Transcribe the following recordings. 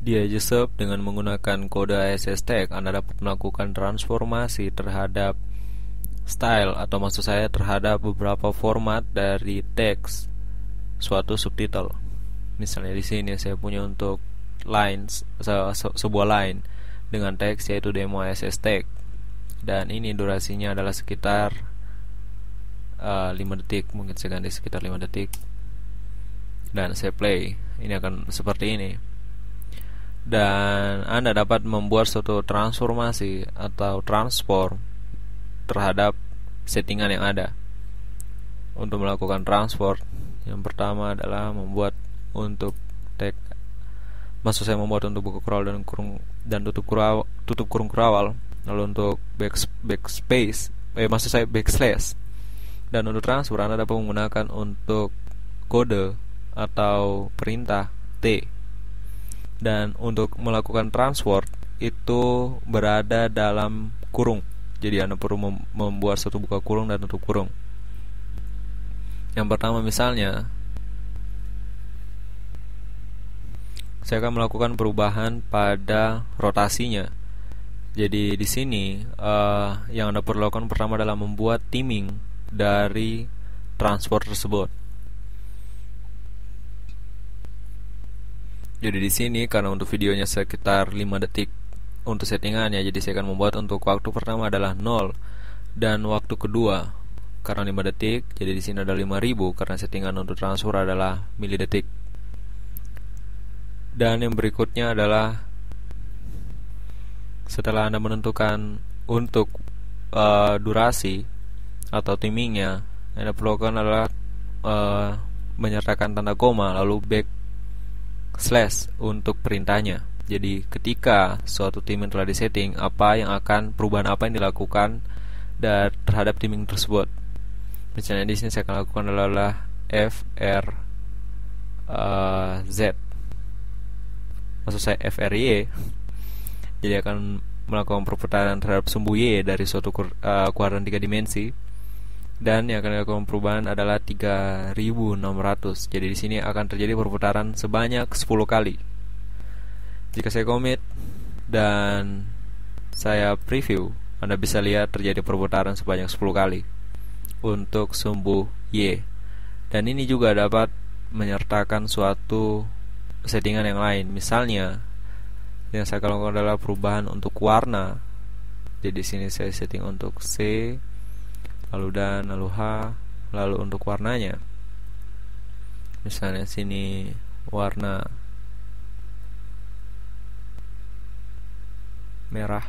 Di Aegis dengan menggunakan kode ASS tag, Anda dapat melakukan transformasi terhadap style atau maksud saya terhadap beberapa format dari teks suatu subtitle. Misalnya di sini saya punya untuk lines sebuah line dengan teks yaitu demo ASS tag, dan ini durasinya adalah sekitar 5 detik. Mungkin saya ganti sekitar 5 detik dan saya play. Ini akan seperti ini. Dan Anda dapat membuat suatu transformasi atau transform terhadap settingan yang ada. Untuk melakukan transform, yang pertama adalah membuat untuk tag, maksud saya membuat untuk buku kurang dan tutup kurung kurawal. Lalu untuk backspace, maksud saya backslash. Dan untuk transfer Anda dapat menggunakan untuk kode atau perintah T. Dan untuk melakukan transfer itu berada dalam kurung. Jadi Anda perlu membuat satu buka kurung dan tutup kurung. Yang pertama misalnya, saya akan melakukan perubahan pada rotasinya. Jadi di sini yang Anda perlu lakukan pertama adalah membuat timing dari transfer tersebut. Jadi di sini karena untuk videonya sekitar 5 detik untuk settingannya, jadi saya akan membuat untuk waktu pertama adalah 0 dan waktu kedua karena 5 detik, jadi di sini ada 5000 karena settingan untuk transfer adalah milidetik. Dan yang berikutnya adalah setelah Anda menentukan untuk durasi atau timingnya, Anda perlu lakukan adalah menyertakan tanda koma lalu backslash untuk perintahnya. Jadi ketika suatu timing telah disetting, perubahan apa yang dilakukan terhadap timing tersebut. Misalnya di sini saya akan lakukan adalah FRZ, maksud saya FRY. Jadi akan melakukan perputaran terhadap sumbu Y dari suatu kuadran 3 dimensi. Dan yang akan dilakukan perubahan adalah 3600. Jadi di sini akan terjadi perputaran sebanyak 10 kali. Jika saya commit dan saya preview, Anda bisa lihat terjadi perputaran sebanyak 10 kali untuk sumbu Y. Dan ini juga dapat menyertakan suatu settingan yang lain. Misalnya yang saya lakukan adalah perubahan untuk warna. Jadi di sini saya setting untuk C, lalu dan, lalu H, lalu untuk warnanya. Misalnya sini warna merah.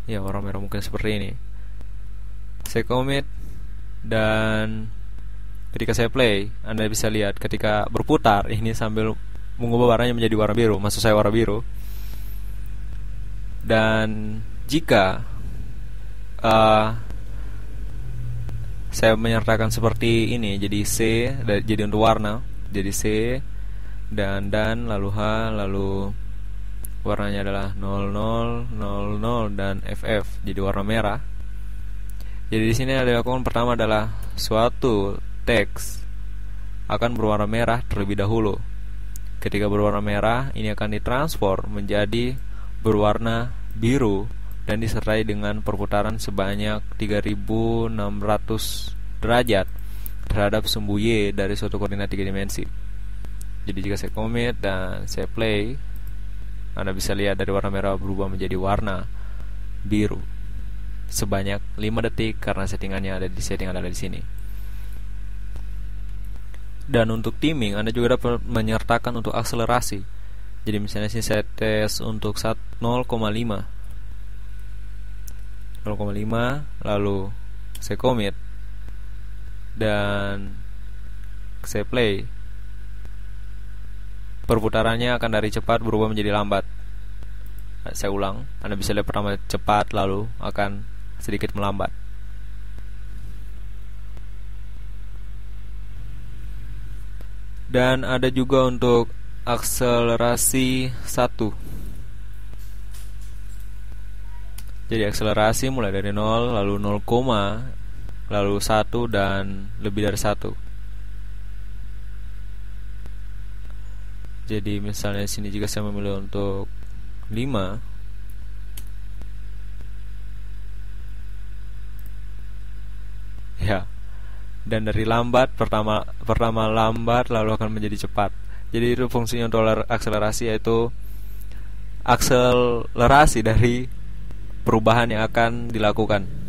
Ya, warna merah mungkin seperti ini. Saya commit dan ketika saya play, Anda bisa lihat ketika berputar ini sambil mengubah warnanya menjadi warna biru, maksud saya warna biru. Dan jika saya menyertakan seperti ini, jadi C, jadi untuk warna, jadi C dan lalu H, lalu warnanya adalah 00, 00 dan FF, jadi warna merah. Jadi di sini yang dilakukan pertama adalah suatu teks akan berwarna merah terlebih dahulu. Ketika berwarna merah, ini akan ditransform menjadi berwarna biru dan disertai dengan perputaran sebanyak 3600 derajat terhadap sumbu Y dari suatu koordinat 3 dimensi. Jadi jika saya commit dan saya play, Anda bisa lihat dari warna merah berubah menjadi warna biru sebanyak 5 detik karena settingannya ada di sini. Dan untuk timing, Anda juga dapat menyertakan untuk akselerasi. Jadi misalnya sini saya tes untuk 0,5, lalu saya commit dan saya play. Perputarannya akan dari cepat berubah menjadi lambat. Saya ulang, Anda bisa lihat pertama cepat lalu akan sedikit melambat. Dan ada juga untuk akselerasi 1. Jadi akselerasi mulai dari 0, lalu 0, lalu 1 dan lebih dari 1. Jadi misalnya sini jika saya memilih untuk 5, ya, dan dari lambat pertama lambat lalu akan menjadi cepat. Jadi itu fungsinya untuk akselerasi, yaitu akselerasi dari perubahan yang akan dilakukan.